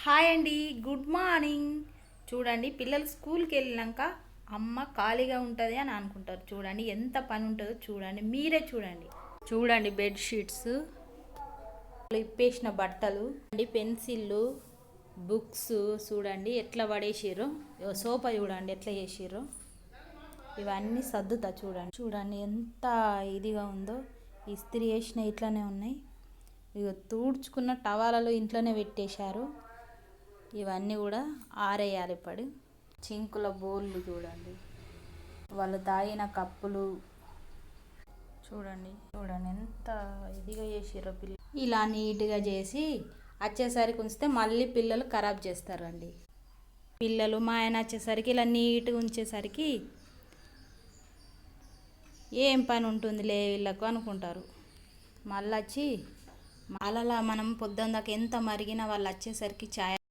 Hi అండి, good morning. చూడండి, పిల్లలు స్కూల్కి వెళ్ళినాక అమ్మ ఖాళీగా ఉంటుంది అని అనుకుంటారు. చూడండి ఎంత పని ఉంటుందో చూడండి, మీరే చూడండి. చూడండి బెడ్షీట్స్, ఇప్పేసిన బట్టలు అండి, పెన్సిళ్ళు, బుక్స్ చూడండి ఎట్లా పడేసిర్రు. సోఫా చూడండి ఎట్లా చేసిర్రు. ఇవన్నీ సర్దుతా చూడండి. చూడండి ఎంత ఇదిగా ఉందో. ఇస్త్రీ వేసిన ఇట్లనే ఉన్నాయి. ఇక తూడ్చుకున్న టవాలలో ఇంట్లోనే పెట్టేశారు. ఇవన్నీ కూడా ఆరేయాలి. ఇప్పుడు చింకుల బోళ్ళు చూడండి, వాళ్ళు తాగిన కప్పులు చూడండి. చూడండి ఎంత ఇదిగా చేసిర్రో పిల్లలు. ఇలా నీట్గా చేసి వచ్చేసరికి ఉంచితే మళ్ళీ పిల్లలు ఖరాబ్ చేస్తారండి. పిల్లలు మా ఆయన వచ్చేసరికి ఇలా నీట్గా ఉంచేసరికి ఏం పని ఉంటుందిలే వీళ్ళకు అనుకుంటారు. మళ్ళీ వచ్చి అలా మనం పొద్దున్న దాకా ఎంత మరిగినా వాళ్ళు వచ్చేసరికి ఛాయ్